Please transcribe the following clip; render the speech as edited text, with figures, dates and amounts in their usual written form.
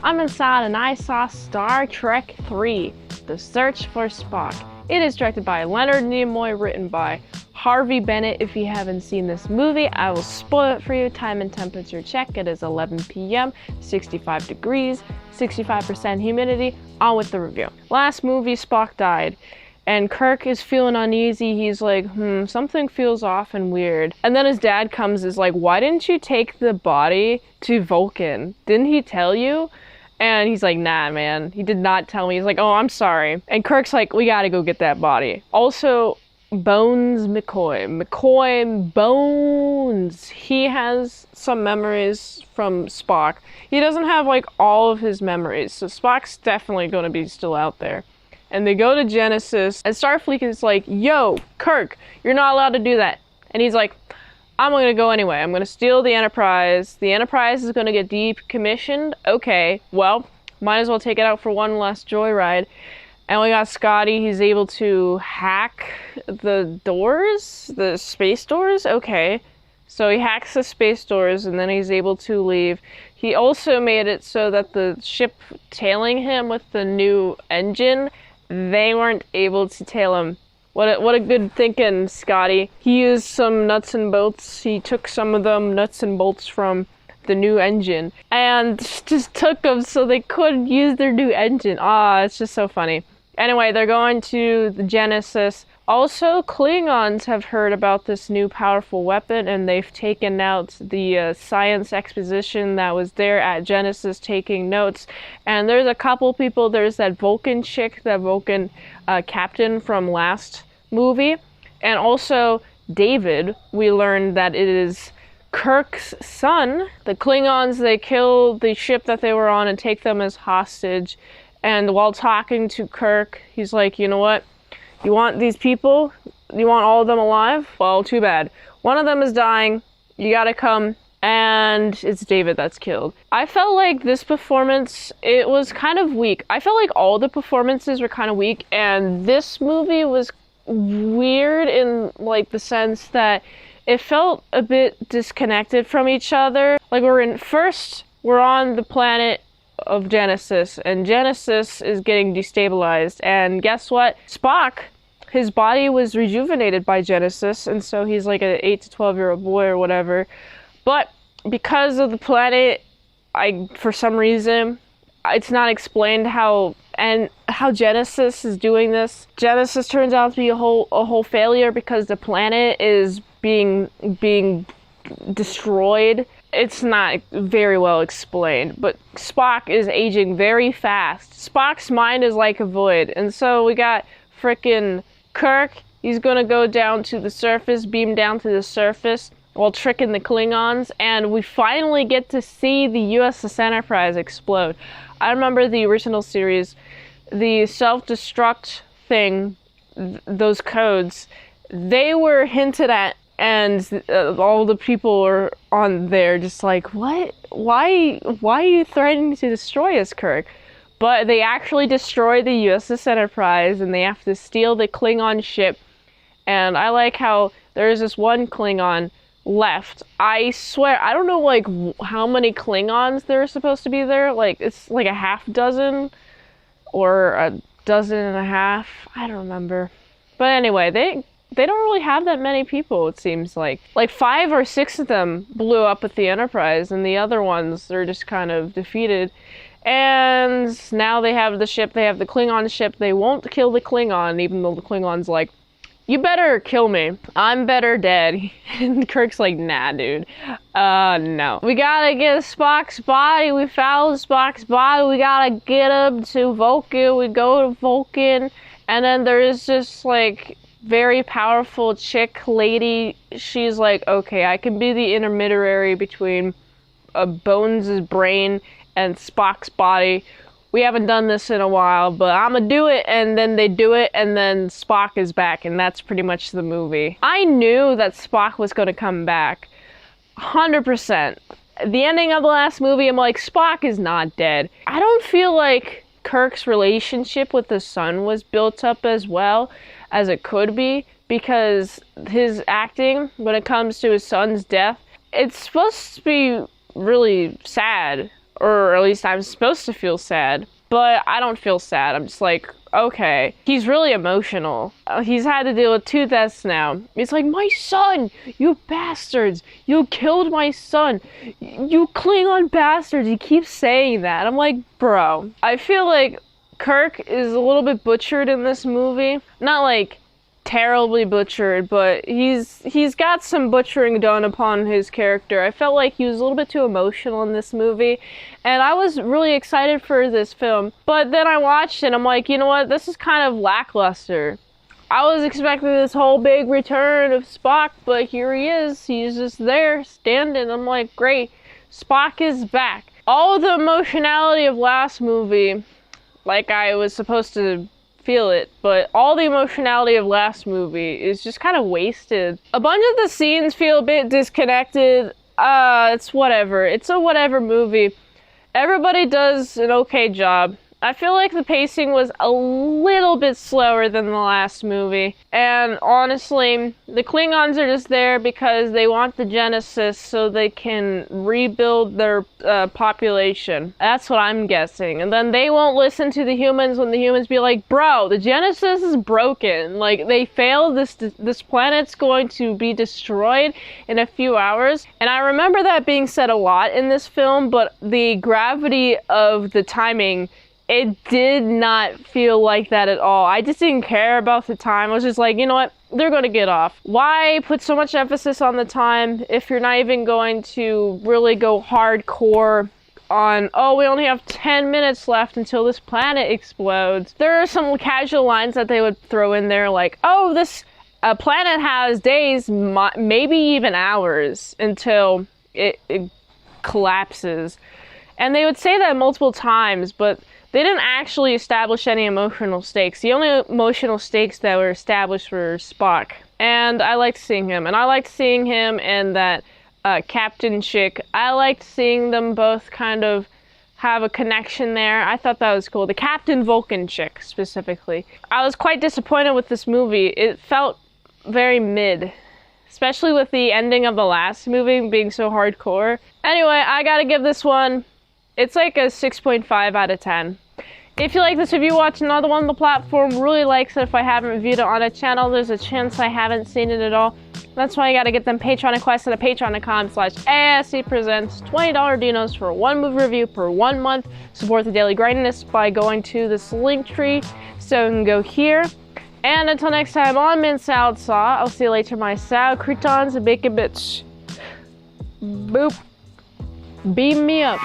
I'm inside and I saw Star Trek 3, The Search for Spock. It is directed by Leonard Nimoy, written by Harvey Bennett. If you haven't seen this movie, I will spoil it for you. Time and temperature check. It is 11 p.m., 65 degrees, 65% humidity. On with the review. Last movie, Spock died. And Kirk is feeling uneasy. He's like, something feels off and weird. And then his dad comes, is like, why didn't you take the body to Vulcan? Didn't he tell you? And he's like, nah, man. He did not tell me. He's like, oh, I'm sorry. And Kirk's like, we gotta go get that body. Also, Bones McCoy Bones. He has some memories from Spock. He doesn't have like all of his memories. So Spock's definitely gonna be still out there. And they go to Genesis, and Starfleet is like, yo, Kirk, you're not allowed to do that. And he's like, I'm gonna go anyway. I'm gonna steal the Enterprise. The Enterprise is gonna get decommissioned. Okay, well, might as well take it out for one last joyride. And we got Scotty. He's able to hack the doors, the space doors. Okay, so he hacks the space doors, and then he's able to leave. He also made it so that the ship tailing him with the new engine, they weren't able to tail him. What a good thinking, Scotty. He used some nuts and bolts. He took some of them nuts and bolts from the new engine and just took them so they couldn't use their new engine. It's just so funny. Anyway, they're going to the Genesis. Also, Klingons have heard about this new powerful weapon, and they've taken out the science exposition that was there at Genesis taking notes. And there's a couple people. There's that Vulcan chick, that Vulcan captain from last movie. And also, David, we learned that it is Kirk's son. The Klingons, they kill the ship that they were on and take them as hostage. And while talking to Kirk, he's like, you know what? You want these people? You want all of them alive? Well, too bad. One of them is dying. You gotta come. And it's David that's killed. I felt like this performance, it was kind of weak. I felt like all the performances were kind of weak. And this movie was weird in like the sense that it felt a bit disconnected from each other. Like we're on the planet of Genesis, and Genesis is getting destabilized, and guess what? Spock, his body was rejuvenated by Genesis, and so he's like an 8 to 12-year-old boy or whatever. But because of the planet, for some reason, it's not explained how Genesis is doing this. Genesis turns out to be a whole failure because the planet is being destroyed. It's not very well explained, but Spock is aging very fast. Spock's mind is like a void, and so we got frickin' Kirk. He's gonna go down to the surface, beam down to the surface while tricking the Klingons, and we finally get to see the USS Enterprise explode. I remember the original series, the self-destruct thing, those codes, they were hinted at. And all the people were on there just like, what? Why are you threatening to destroy us, Kirk? But they actually destroy the USS Enterprise, and they have to steal the Klingon ship. And I like how there's this one Klingon left. I swear, I don't know like how many Klingons there are supposed to be there. Like, it's like a half dozen or a dozen and a half. I don't remember. But anyway, they don't really have that many people, it seems like. Like 5 or 6 of them blew up with the Enterprise, and the other ones are just kind of defeated. And now they have the ship, they have the Klingon ship. They won't kill the Klingon, even though the Klingon's like, you better kill me. I'm better dead. And Kirk's like, nah, dude. No. We gotta get Spock's body. We found Spock's body. We gotta get him to Vulcan. We go to Vulcan. And then there's just like very powerful chick lady. She's like, okay, I can be the intermediary between Bones' brain and Spock's body. We haven't done this in a while, but I'm gonna do it. And then they do it, and then Spock is back, and that's pretty much the movie. I knew that Spock was gonna come back 100%. The ending of the last movie, I'm like, Spock is not dead. I don't feel like Kirk's relationship with the son was built up as well as it could be, because his acting when it comes to his son's death, it's supposed to be really sad Or at least I'm supposed to feel sad. But I don't feel sad. I'm just like, okay. He's really emotional. He's had to deal with 2 deaths now. It's like, my son! You bastards! You killed my son! You Klingon bastards! He keeps saying that. I'm like, bro. I feel like Kirk is a little bit butchered in this movie. Not like terribly butchered, but he's got some butchering done upon his character. I felt like he was a little bit too emotional in this movie, and I was really excited for this film. But then I watched it and I'm like, you know what, this is kind of lackluster. I was expecting this whole big return of Spock, but here he is. He's just there, standing. I'm like, great, Spock is back. All the emotionality of last movie, like I was supposed to feel it, but all the emotionality of last movie is just kind of wasted. A bunch of the scenes feel a bit disconnected. It's whatever. It's a whatever movie. Everybody does an okay job. I feel like the pacing was a little bit slower than the last movie. And honestly, the Klingons are just there because they want the Genesis so they can rebuild their population. That's what I'm guessing. And then they won't listen to the humans when the humans be like, bro, the Genesis is broken. Like, they failed. This planet's going to be destroyed in a few hours. And I remember that being said a lot in this film, but the gravity of the timing, it did not feel like that at all. I just didn't care about the time. I was just like, you know what? They're going to get off. Why put so much emphasis on the time if you're not even going to really go hardcore on, oh, we only have 10 minutes left until this planet explodes? There are some casual lines that they would throw in there like, oh, this planet has days, maybe even hours until it collapses. And they would say that multiple times, but they didn't actually establish any emotional stakes. The only emotional stakes that were established were Spock. And I liked seeing him. And I liked seeing him and that Captain chick. I liked seeing them both kind of have a connection there. I thought that was cool. The Captain Vulcan chick, specifically. I was quite disappointed with this movie. It felt very mid. Especially with the ending of the last movie being so hardcore. Anyway, I gotta give this one, it's like a 6.5 out of 10. If you like this review, watch another one on the platform. Really likes it if I haven't reviewed it on a channel. There's a chance I haven't seen it at all. That's why you gotta get them Patreon requests at patreon.com/ASEPresents. $20 dinos for 1 movie review per 1 month. Support the daily grindiness by going to this link tree. So you can go here. And until next time on Mint Salad Saw, I'll see you later, my salad croutons and bacon bits. Boop. Beam me up.